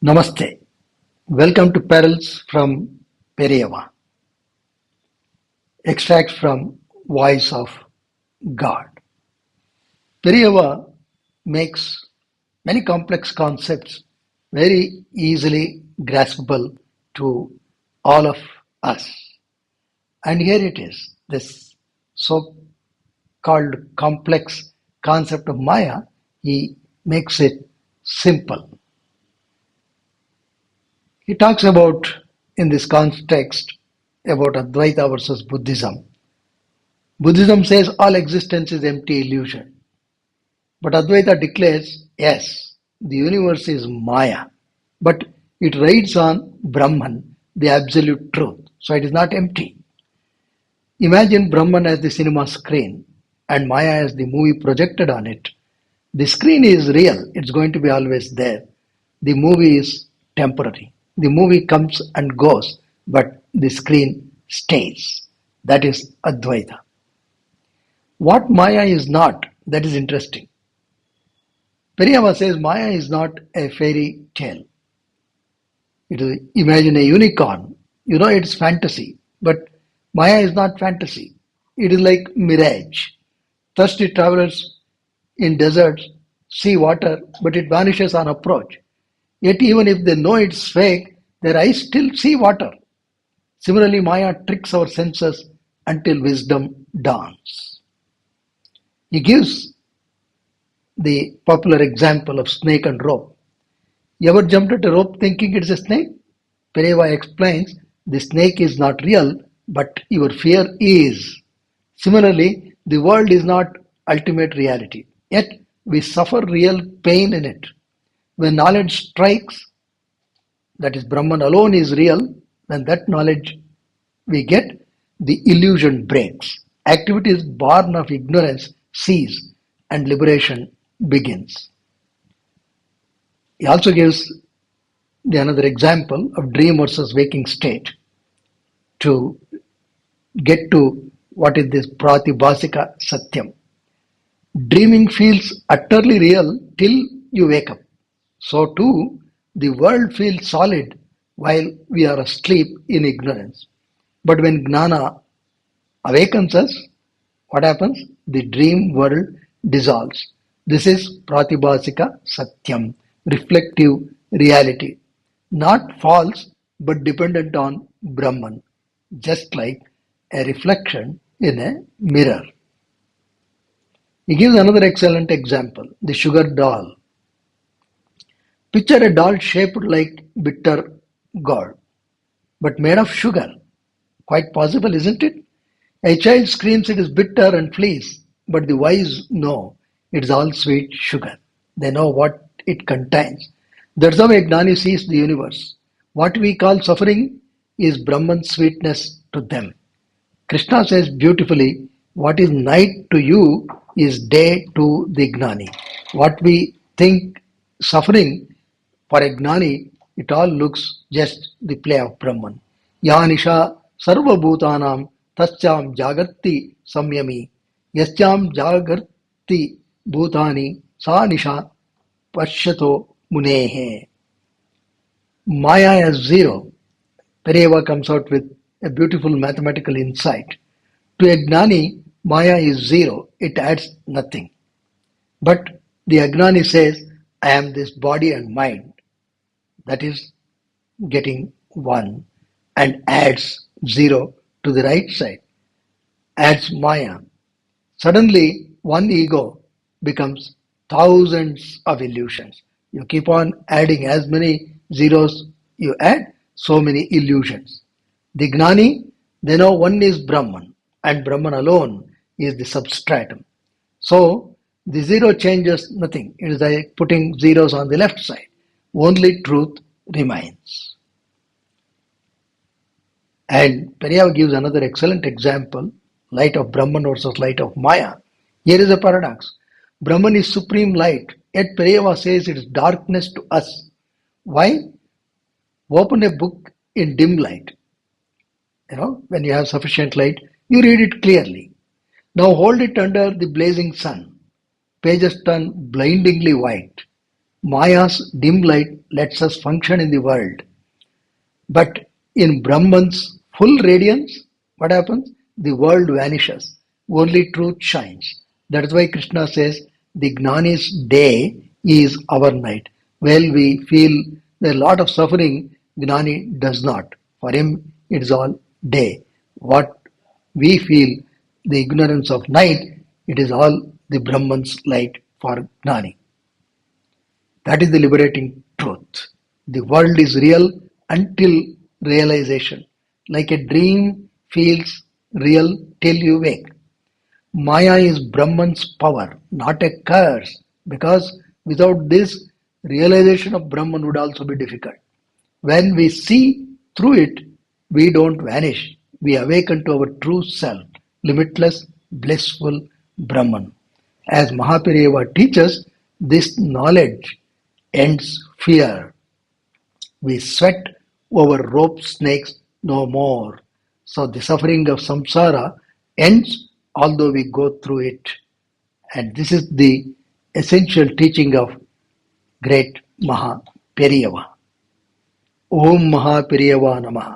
Namaste. Welcome to Perils from Periyava. Extracts from Voice of God. Periyava makes many complex concepts very easily graspable to all of us. And here it is, this so-called complex concept of Maya, he makes it simple. He talks about, in this context, about Advaita versus Buddhism. Buddhism says all existence is empty illusion. But Advaita declares, yes, the universe is Maya, but it rides on Brahman, the absolute truth. So it is not empty. Imagine Brahman as the cinema screen and Maya as the movie projected on it. The screen is real, it's going to be always there. The movie is temporary. The movie comes and goes, but the screen stays. That is Advaita. What Maya is not, that is interesting. Periyava says Maya is not a fairy tale. Imagine a unicorn. You know it's fantasy, but Maya is not fantasy. It is like mirage. Thirsty travelers in deserts see water, but it vanishes on approach. Yet even if they know it's fake, their eyes still see water. Similarly, Maya tricks our senses until wisdom dawns. He gives the popular example of snake and rope. You ever jumped at a rope thinking it's a snake? Periyava explains the snake is not real, but your fear is. Similarly, the world is not ultimate reality, yet we suffer real pain in it. When knowledge strikes, that is Brahman alone is real, when that knowledge we get, the illusion breaks. Activities born of ignorance cease and liberation begins. He also gives another example of dream versus waking state to get to what is this pratibhasika satyam. Dreaming feels utterly real till you wake up. So too, the world feels solid while we are asleep in ignorance. But when Gnana awakens us, what happens? The dream world dissolves. This is Pratibhasika Satyam, reflective reality. Not false, but dependent on Brahman, just like a reflection in a mirror. He gives another excellent example, the sugar doll. Picture a doll shaped like bitter gourd, but made of sugar. Quite possible, isn't it? A child screams it is bitter and flees, but the wise know it's all sweet sugar. They know what it contains. That's how a Gnani sees the universe. What we call suffering is Brahman's sweetness to them. Krishna says beautifully, what is night to you is day to the Gnani. What we think suffering, for a Gnani, it all looks just the play of Brahman. Yanisha sarva bhutanam tasyam jagarti samyami yasyam jagarti bhutani sa nisha pashyato munehe. Maya as zero. Periyava comes out with a beautiful mathematical insight. To a Gnani, Maya is zero. It adds nothing. But the Agnani says, I am this body and mind. That is getting one and adds zero to the right side, adds Maya. Suddenly, one ego becomes thousands of illusions. You keep on adding as many zeros you add, so many illusions. The Gnani, they know one is Brahman and Brahman alone is the substratum. So, the zero changes nothing. It is like putting zeros on the left side. Only truth remains. And Periyava gives another excellent example, light of Brahman versus light of Maya. Here is a paradox. Brahman is supreme light, yet Periyava says it is darkness to us. Why? Open a book in dim light. When you have sufficient light, you read it clearly. Now hold it under the blazing sun. Pages turn blindingly white. Maya's dim light lets us function in the world. But in Brahman's full radiance, what happens? The world vanishes. Only truth shines. That is why Krishna says the Gnani's day is our night. Well, we feel a lot of suffering, Gnani does not. For him, it is all day. What we feel, the ignorance of night, it is all the Brahman's light for Gnani. That is the liberating truth. The world is real until realization. Like a dream feels real till you wake. Maya is Brahman's power, not a curse, because without this, realization of Brahman would also be difficult. When we see through it, we don't vanish. We awaken to our true self, limitless, blissful Brahman. As Mahaperiyava teaches, this knowledge ends fear. We sweat over rope snakes no more. So the suffering of samsara ends although we go through it. And this is the essential teaching of great Maha Periyava. Om Maha Periyava Namaha.